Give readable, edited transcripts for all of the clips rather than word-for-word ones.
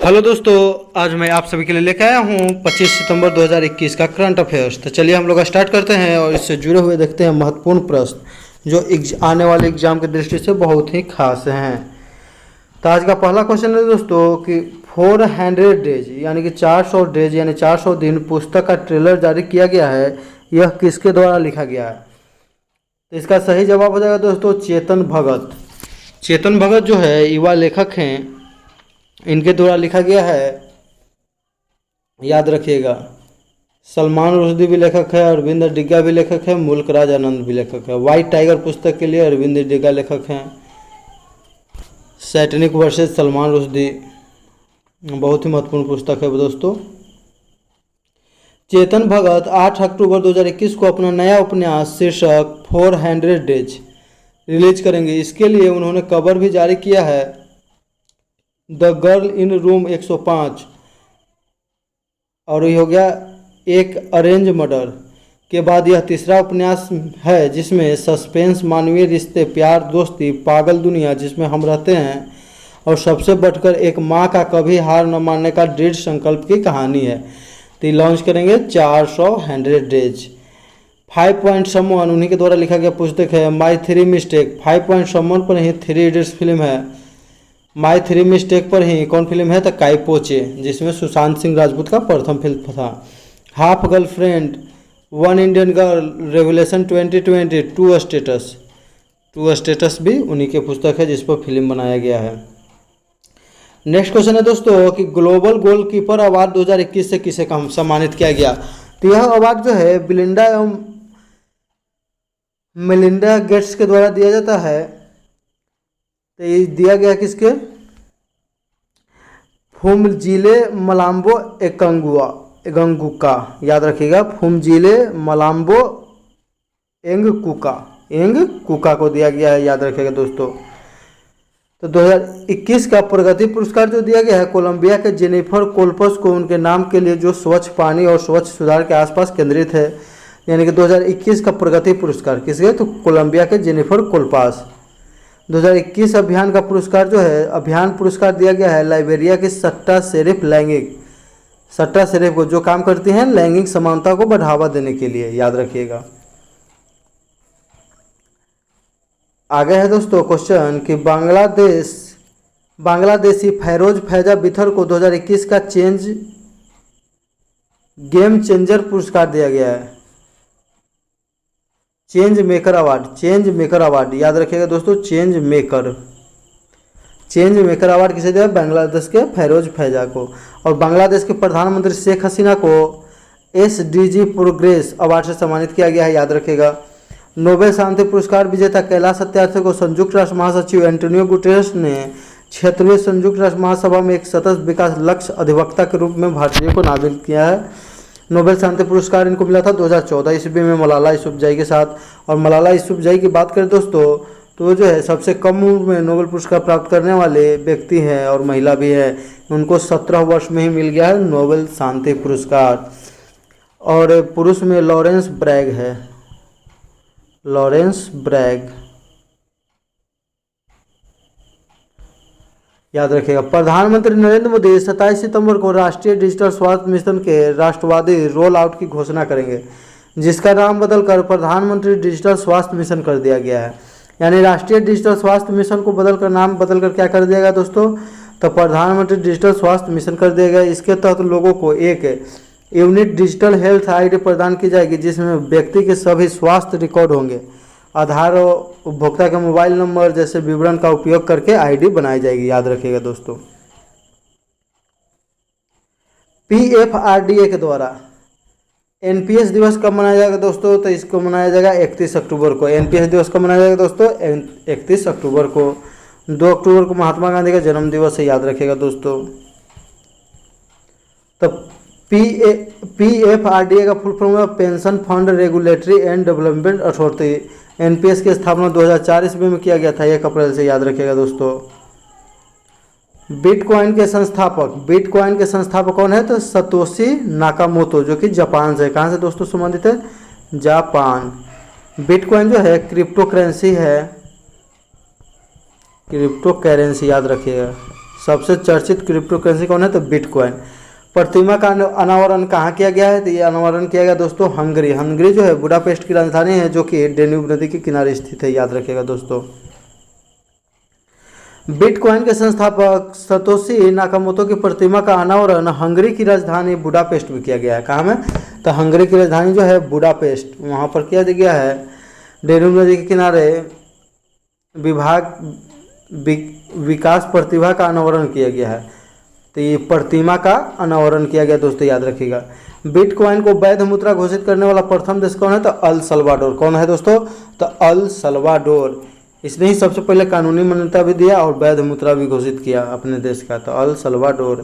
Hello दोस्तों, आज मैं आप सभी के लिए लेकर आया हूँ 25 सितंबर 2021 का करंट अफेयर्स। तो चलिए हम लोग स्टार्ट करते हैं और इससे जुड़े हुए देखते हैं महत्वपूर्ण प्रश्न जो आने वाले एग्जाम की दृष्टि से बहुत ही खास हैं। तो आज का पहला क्वेश्चन है दोस्तों कि 400 डेज यानी कि 400 डेज यानी 400 दिन पुस्तक का ट्रेलर जारी किया गया है, यह किसके द्वारा लिखा गया है? तो इसका सही जवाब हो जाएगा दोस्तों चेतन भगत। चेतन भगत जो है युवा लेखक हैं, इनके द्वारा लिखा गया है। याद रखिएगा, सलमान रुश्दी भी लेखक है, अरविंद डिग्गा भी लेखक है, मुल्क राज आनंद भी लेखक है। वाइट टाइगर पुस्तक के लिए अरविंद डिग्गा लेखक हैं। सैटनिक वर्सेस सलमान रुश्दी बहुत ही महत्वपूर्ण पुस्तक है दोस्तों। चेतन भगत 8 अक्टूबर 2021 को अपना नया उपन्यास शीर्षक 400 डेज रिलीज करेंगे। इसके लिए उन्होंने कवर भी जारी किया है, द गर्ल इन रूम 105, और ये हो गया एक अरेंज मर्डर के बाद यह तीसरा उपन्यास है जिसमें सस्पेंस, मानवीय रिश्ते, प्यार, दोस्ती, पागल दुनिया जिसमें हम रहते हैं और सबसे बढ़कर एक माँ का कभी हार न मानने का दृढ़ संकल्प की कहानी है। तो लॉन्च करेंगे 400 डेज। 5 पॉइंट समवन उन्हीं के द्वारा लिखा गया पुस्तक है। My three mistake 5 point someone पर ही 3 इडियट्स फिल्म है। माई थ्री मिस्टेक पर ही कौन फिल्म है? तो काइपोचे, जिसमें सुशांत सिंह राजपूत का प्रथम फिल्म था। Half Girlfriend, One Indian Girl, Revolution 2020, Two States भी उन्हीं के पुस्तक है जिस पर फिल्म बनाया गया है। नेक्स्ट क्वेश्चन है दोस्तों कि ग्लोबल गोलकीपर अवार्ड 2021 से किसे सम्मानित किया गया? तो यह अवार्ड जो है बिलिंडा एवं मेलिंडा गेट्स के द्वारा दिया जाता है। तो ये दिया गया किसके? फुमजिले मलाम्बो एंगकुका। याद रखिएगा, फुमजिले मलाम्बो एंगकुका को दिया गया है। याद रखिएगा दोस्तों। तो 2021 का प्रगति पुरस्कार जो दिया गया है कोलंबिया के जेनिफर कोल्पस को, उनके नाम के लिए जो स्वच्छ पानी और स्वच्छ सुधार के आसपास केंद्रित है। यानी कि 2021 का प्रगति पुरस्कार किसके? तो कोलंबिया के जेनिफर कोल्पस। 2021 अभियान का पुरस्कार जो है, अभियान पुरस्कार दिया गया है लाइबेरिया की सट्टा शेरिफ को, जो काम करती हैं लैंगिक समानता को बढ़ावा देने के लिए। याद रखिएगा। आगे है दोस्तों क्वेश्चन कि बांग्लादेशी फैरोज फैजा बिथर को 2021 का गेम चेंजर पुरस्कार दिया गया है। Change maker award. याद रखिएगा दोस्तों, चेंज मेकर अवार्ड किसे दिया? बांग्लादेश के फैरोज फैजा को। और बांग्लादेश के प्रधानमंत्री शेख हसीना को SDG प्रोग्रेस अवार्ड से सम्मानित किया गया है। याद रखिएगा। नोबेल शांति पुरस्कार विजेता कैलाश सत्यार्थी को संयुक्त राष्ट्र महासचिव एंटोनियो गुटेरेस ने क्षेत्रीय संयुक्त राष्ट्र महासभा में एक सतत विकास लक्ष्य अधिवक्ता के रूप में भारतीय को नामित किया है। नोबेल शांति पुरस्कार इनको मिला था 2014 ईस्वी में मलाला यूसुफजई के साथ। और मलाला यूसुफजई की बात करें दोस्तों तो जो है सबसे कम उम्र में नोबेल पुरस्कार प्राप्त करने वाले व्यक्ति हैं और महिला भी है। उनको 17 वर्ष में ही मिल गया है नोबेल शांति पुरस्कार। और पुरुष में लॉरेंस ब्रैग। याद रखिएगा। प्रधानमंत्री नरेंद्र मोदी 27 सितंबर को राष्ट्रीय डिजिटल स्वास्थ्य मिशन के राष्ट्रवादी रोल आउट की घोषणा करेंगे, जिसका नाम बदलकर प्रधानमंत्री डिजिटल स्वास्थ्य मिशन कर दिया गया है। यानी राष्ट्रीय डिजिटल स्वास्थ्य मिशन को नाम बदलकर क्या कर दिया गया दोस्तों? तो प्रधानमंत्री डिजिटल स्वास्थ्य मिशन कर दिया गया। इसके तहत लोगों को एक यूनिक डिजिटल हेल्थ आईडी प्रदान की जाएगी, जिसमें व्यक्ति के सभी स्वास्थ्य रिकॉर्ड होंगे। आधार और उपभोक्ता के मोबाइल नंबर जैसे विवरण का उपयोग करके आईडी बनाई जाएगी। याद रखिएगा दोस्तों। PFRDA के द्वारा NPS दिवस कब मनाया जाएगा दोस्तों? तो इसको मनाया जाएगा 31 अक्टूबर को। NPS दिवस कब मनाया जाएगा दोस्तों? 31 अक्टूबर को। 2 अक्टूबर को महात्मा गांधी का जन्म दिवस है। याद रखिएगा दोस्तों। तो PFRDA का फुल फॉर्म है pension fund regulatory and development authority. NPS की स्थापना 2004 ईस्वी में किया गया था 1 अप्रैल से। याद रखिएगा दोस्तों। बिटकॉइन के संस्थापक कौन है? तो सतोशी नाकामोतो, जो कि जापान से। कहाँ से दोस्तों संबंधित है? जापान। बिटकॉइन जो है क्रिप्टो करेंसी है, याद रखिएगा। सबसे चर्चित क्रिप्टो करेंसी कौन है? तो बिटकॉइन। प्रतिमा का अनावरण कहाँ किया गया है? तो ये अनावरण किया गया दोस्तों हंगरी। हंगरी जो है बुडापेस्ट की राजधानी है, जो कि डेन्यूब नदी के किनारे स्थित है, याद रखिएगा दोस्तों। बिटकॉइन के संस्थापक सतोशी नाकामोतो की प्रतिमा का अनावरण हंगरी की राजधानी बुडापेस्ट में किया गया है। कहाँ में? तो हंगरी की राजधानी जो है बुडापेस्ट, वहाँ पर किया गया है। डेन्यूब नदी के किनारे विकास प्रतिभा का अनावरण किया गया है। तो ये प्रतिमा का अनावरण किया गया दोस्तों, याद रखिएगा। बिटकॉइन को वैध मुद्रा घोषित करने वाला प्रथम देश कौन है? तो अल सल्वाडोर। कौन है दोस्तों? तो अल सल्वाडोर। इसने ही सबसे पहले कानूनी मान्यता भी दिया और वैध मुद्रा भी घोषित किया अपने देश का, तो अल सल्वाडोर।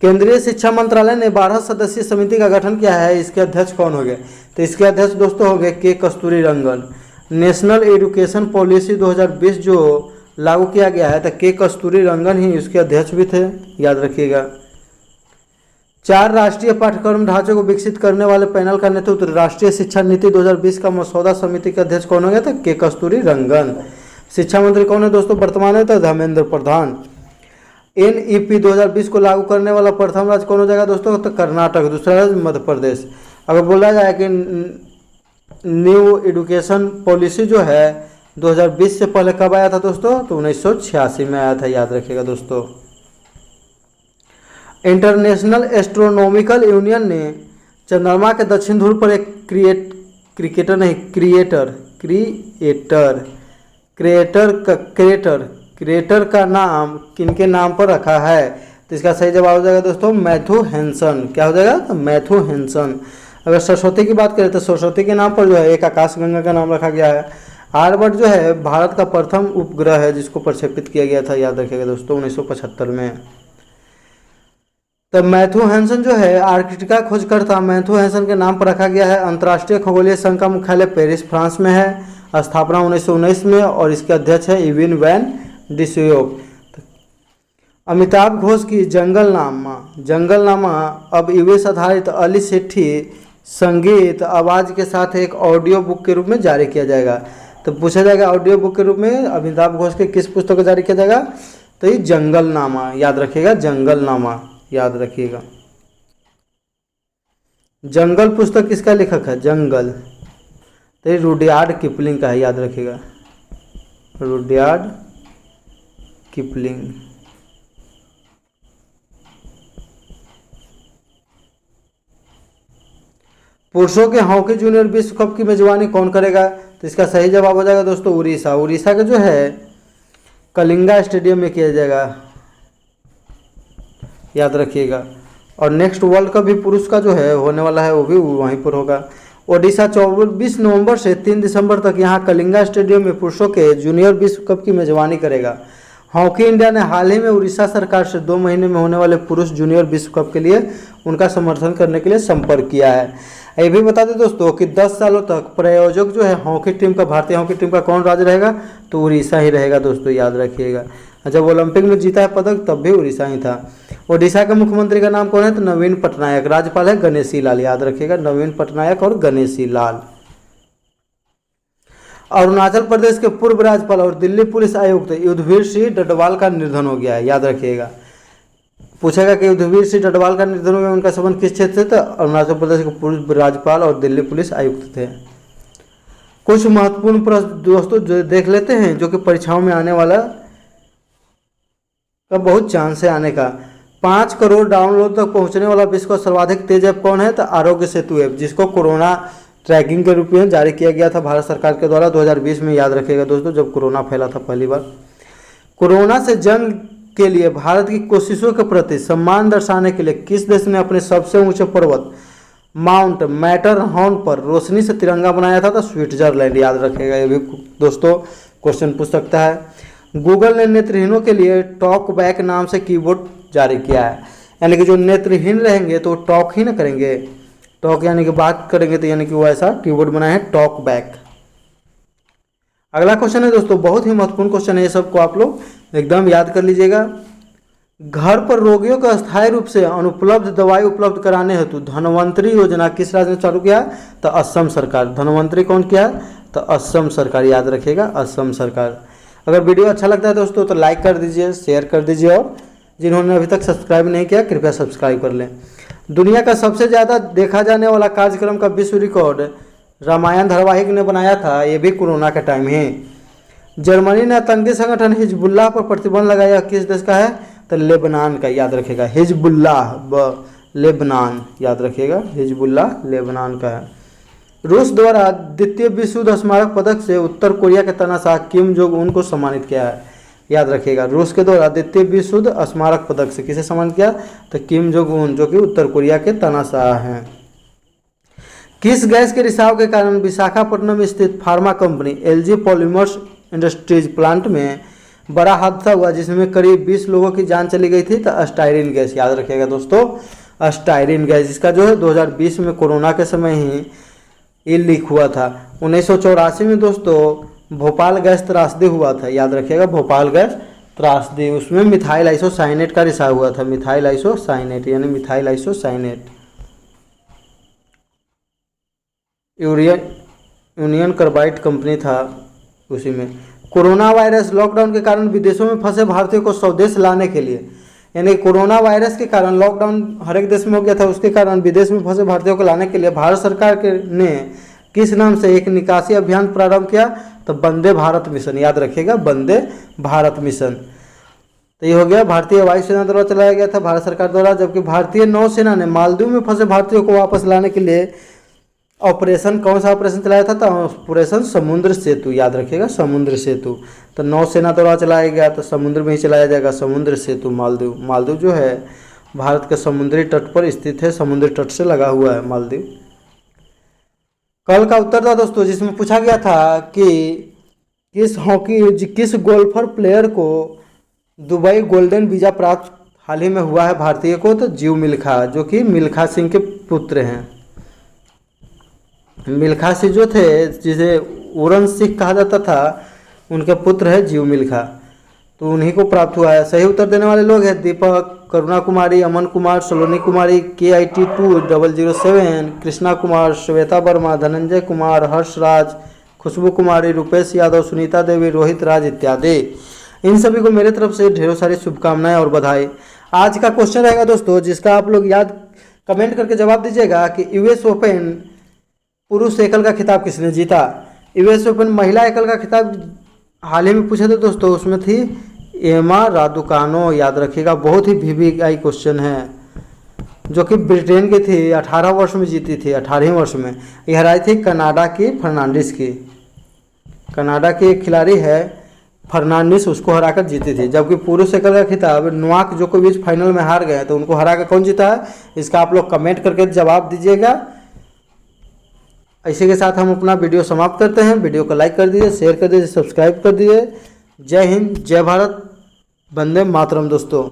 केंद्रीय शिक्षा मंत्रालय ने 12 सदस्यीय समिति का गठन किया है। इसके अध्यक्ष कौन हो गए? तो इसके अध्यक्ष दोस्तों हो गए के कस्तूरीरंगन। नेशनल एजुकेशन पॉलिसी 2020 जो लागू किया गया है, तो के कस्तूरीरंगन ही उसके अध्यक्ष भी थे, याद रखिएगा। 4 राष्ट्रीय पाठ्यक्रम ढांचे को विकसित करने वाले पैनल का नेतृत्व राष्ट्रीय शिक्षा नीति 2020 का मसौदा समिति के अध्यक्ष कौन हो गया? तो के कस्तूरीरंगन। शिक्षा मंत्री कौन है दोस्तों वर्तमान में? तो धर्मेंद्र प्रधान। NEP 2020 को लागू करने वाला प्रथम राज्य कौन हो जाएगा दोस्तों? तो कर्नाटक। दूसरा राज्य मध्य प्रदेश। अगर बोला जाए कि न्यू एजुकेशन पॉलिसी जो है 2020 से पहले कब आया था दोस्तों? तो 1986 में आया था, याद रखिएगा दोस्तों। इंटरनेशनल एस्ट्रोनॉमिकल यूनियन ने चंद्रमा के दक्षिण ध्रुव पर एक क्रिएटर का नाम किनके नाम पर रखा है? तो इसका सही जवाब हो जाएगा दोस्तों मैथ्यू हैंसन। क्या हो जाएगा? तो मैथ्यू हैंसन। अगर सरस्वती की बात करें तो सरस्वती के नाम पर जो है एक आकाशगंगा का नाम रखा गया है। आर्यभट्ट जो है भारत का प्रथम उपग्रह है जिसको प्रक्षेपित किया गया था, याद रखिएगा दोस्तों 1975 में। तो मैथ्यू हैंसन जो है आर्कटिका खोजकर्ता मैथ्यू हैंसन के नाम पर रखा गया है। अंतर्राष्ट्रीय खगोलीय संघ का मुख्यालय पेरिस फ्रांस में है। स्थापना 1919 में और इसके अध्यक्ष है इविन वैन डिस्योक। अमिताभ घोष की जंगलनामा अब यूएस आधारित अली सेठी संगीत आवाज़ के साथ एक ऑडियो बुक के रूप में जारी किया जाएगा। तो पूछा जाएगा ऑडियो बुक के रूप में अमिताभ घोष के किस पुस्तक को जारी किया जाएगा? तो ये जंगलनामा, याद रखिएगा जंगलनामा, याद रखिएगा। जंगल पुस्तक किसका लेखक है? जंगल। तो ये रुडयार्ड किपलिंग का है, याद रखिएगा रुडयार्ड किपलिंग। पुरुषों के हॉकी जूनियर विश्व कप की मेजबानी कौन करेगा? तो इसका सही जवाब हो जाएगा दोस्तों उड़ीसा। उड़ीसा का जो है कलिंगा स्टेडियम में किया जाएगा, याद रखिएगा। और नेक्स्ट वर्ल्ड कप भी पुरुष का जो है होने वाला है वो भी वहीं पर होगा। ओडिशा 24 नवंबर से 3 दिसंबर तक यहाँ कलिंगा स्टेडियम में पुरुषों के जूनियर विश्व कप की मेजबानी करेगा। हॉकी इंडिया ने हाल ही में उड़ीसा सरकार से 2 महीने में होने वाले पुरुष जूनियर विश्व कप के लिए उनका समर्थन करने के लिए संपर्क किया है। ये भी बता दें दोस्तों कि 10 सालों तक प्रायोजक जो है हॉकी टीम का, भारतीय हॉकी टीम का कौन राज्य रहेगा? तो उड़ीसा ही रहेगा दोस्तों, याद रखिएगा। जब ओलंपिक में जीता है पदक तब भी उड़ीसा ही था। ओडिशा के मुख्यमंत्री का नाम कौन है? तो नवीन पटनायक। राज्यपाल है गणेशी लाल, याद रखिएगा नवीन पटनायक और गणेशी लाल। अरुणाचल प्रदेश के पूर्व राज्यपाल और दिल्ली पुलिस आयुक्त युद्धवीर सिंह डडवाल का निधन हो गया है, याद रखिएगा। पूछेगा कि युद्धवीर सिंह डडवाल का निधन हो गया, उनका संबंध किस क्षेत्र से? तो अरुणाचल प्रदेश के पूर्व राज्यपाल और दिल्ली पुलिस आयुक्त थे। कुछ महत्वपूर्ण प्रश्न दोस्तों जो देख लेते हैं जो कि परीक्षाओं में आने वाला का बहुत चांस है आने का। 5 करोड़ डाउनलोड तक पहुंचने वाला विश्व का सर्वाधिक तेज ऐप कौन है? तो आरोग्य सेतु ऐप, जिसको कोरोना ट्रैकिंग के रूप में जारी किया गया था भारत सरकार के द्वारा 2020 में, याद रखिएगा दोस्तों जब कोरोना फैला था पहली बार। कोरोना से जंग के लिए भारत की कोशिशों के प्रति सम्मान दर्शाने के लिए किस देश ने अपने सबसे ऊंचे पर्वत माउंट मैटरहॉर्न पर रोशनी से तिरंगा बनाया था? तो स्विट्जरलैंड, याद रखिएगा। ये भी दोस्तों क्वेश्चन पूछ सकता है। गूगल ने नेत्रहीनों के लिए टॉक बैक नाम से कीबोर्ड जारी किया है, यानी कि जो नेत्रहीन रहेंगे तो टॉक ही ना करेंगे, टॉक यानी कि बात करेंगे, तो यानी कि वो ऐसा कीबोर्ड बनाया है टॉक बैक। अगला क्वेश्चन है दोस्तों बहुत ही महत्वपूर्ण क्वेश्चन है, ये सबको आप लोग एकदम याद कर लीजिएगा। घर पर रोगियों को अस्थायी रूप से अनुपलब्ध दवाई उपलब्ध कराने हेतु धन्वंतरी योजना किस राज्य ने चालू किया? तो असम सरकार। धन्वंतरी कौन किया? तो असम सरकार, याद रखिएगा असम सरकार। अगर वीडियो अच्छा लगता है दोस्तों तो लाइक कर दीजिए, शेयर कर दीजिए, और जिन्होंने अभी तक सब्सक्राइब नहीं किया कृपया सब्सक्राइब कर लें। दुनिया का सबसे ज़्यादा देखा जाने वाला कार्यक्रम का विश्व रिकॉर्ड रामायण धारावाहिक ने बनाया था, ये भी कोरोना के टाइम ही। जर्मनी ने आतंकी संगठन हिजबुल्लाह पर प्रतिबंध लगाया, किस देश का है? तो लेबनान का, याद रखिएगा। हिजबुल्लाह लेबनान, याद रखिएगा, हिजबुल्लाह लेबनान का है। रूस द्वारा द्वितीय विश्व युद्ध स्मारक पदक से उत्तर कोरिया के तानाशाह किम जोंग उन को सम्मानित किया है, याद रखिएगा। रूस के द्वारा द्वितीय विश्व युद्ध स्मारक पदक से किसे सम्मानित किया? तो किम जोंग उन, जो कि उत्तर कोरिया के तानाशाह हैं। किस गैस के रिसाव के कारण विशाखापट्टनम स्थित pharma company LG polymers industries plant में बड़ा हादसा हुआ, जिसमें करीब 20 लोगों की जान चली गई थी? तो स्टायरीन गैस, याद रखिएगा दोस्तों, स्टायरीन गैस। इसका जो है 2020 में कोरोना के समय ही ये लीक हुआ था। 1984 में दोस्तों भोपाल गैस त्रासदी हुआ था, याद रखिएगा, भोपाल गैस त्रासदी। उसमें मिथाइल आइसोसाइनेट का रिसाव हुआ था, मिथाइल आइसोसाइनेट यानी methyl isocyanate. Union carbide company था उसी में। कोरोना वायरस लॉकडाउन के कारण विदेशों में फंसे भारतीयों को स्वदेश लाने के लिए, यानी कोरोना वायरस के कारण लॉकडाउन हर एक देश में हो गया था, उसके कारण विदेश में फंसे भारतीयों को लाने के लिए भारत सरकार ने किस नाम से एक निकासी अभियान प्रारंभ किया? तो वंदे भारत मिशन, याद रखिएगा, वंदे भारत मिशन। तो ये हो गया भारतीय वायुसेना द्वारा चलाया गया था भारत सरकार द्वारा, जबकि भारतीय नौसेना ने मालदीव में फंसे भारतीयों को वापस लाने के लिए ऑपरेशन, कौन सा ऑपरेशन चलाया था? तो ऑपरेशन समुद्र सेतु, याद रखिएगा, समुद्र सेतु। तो नौसेना द्वारा चलाया गया, तो समुद्र में ही चलाया जाएगा, समुद्र सेतु मालदीव। मालदीव जो है भारत के समुद्री तट पर स्थित है, समुद्री तट से लगा हुआ है मालदीव। कल का उत्तर था दोस्तों, जिसमें पूछा गया था कि किस गोल्फर प्लेयर को दुबई गोल्डन वीजा प्राप्त हाल ही में हुआ है भारतीय को? तो जीव मिल्खा, जो कि मिल्खा सिंह के पुत्र हैं। मिल्खा सिंह जो थे, जिसे उड़न सिंह कहा जाता था, उनके पुत्र है जीव मिल्खा, तो उन्हीं को प्राप्त हुआ है। सही उत्तर देने वाले लोग हैं दीपक, करुणा कुमारी, अमन कुमार, सलोनी कुमारी, KIT2007, कृष्णा कुमार, श्वेता वर्मा, धनंजय कुमार, हर्षराज, खुशबू कुमारी, रुपेश यादव, सुनीता देवी, रोहित राज इत्यादि। इन सभी को मेरे तरफ से ढेरों सारी शुभकामनाएं और बधाई। आज का क्वेश्चन रहेगा दोस्तों, जिसका आप लोग याद कमेंट करके जवाब दीजिएगा कि US ओपन पुरुष एकल का खिताब किसने जीता? US ओपन महिला एकल का खिताब हाल ही में पूछे थे दोस्तों, उसमें थी एमा रादुकानो, याद रखिएगा। बहुत ही VVI क्वेश्चन है, जो कि ब्रिटेन की थी, 18 वर्ष में जीती थी, 18वें वर्ष में। यह हराई थी कनाडा की फर्नांडिस की। कनाडा की एक खिलाड़ी है फर्नांडिस, उसको हराकर जीती थी। जबकि पुरुष एकल का खिताब नोवाक जोकोविच फाइनल में हार गए, तो उनको हराकर कौन जीता है? इसका आप लोग कमेंट करके जवाब दीजिएगा। इसी के साथ हम अपना वीडियो समाप्त करते हैं। वीडियो को लाइक कर दीजिए, शेयर कर दीजिए, सब्सक्राइब कर दीजिए। जय हिंद, जय भारत, वंदे मातरम दोस्तों।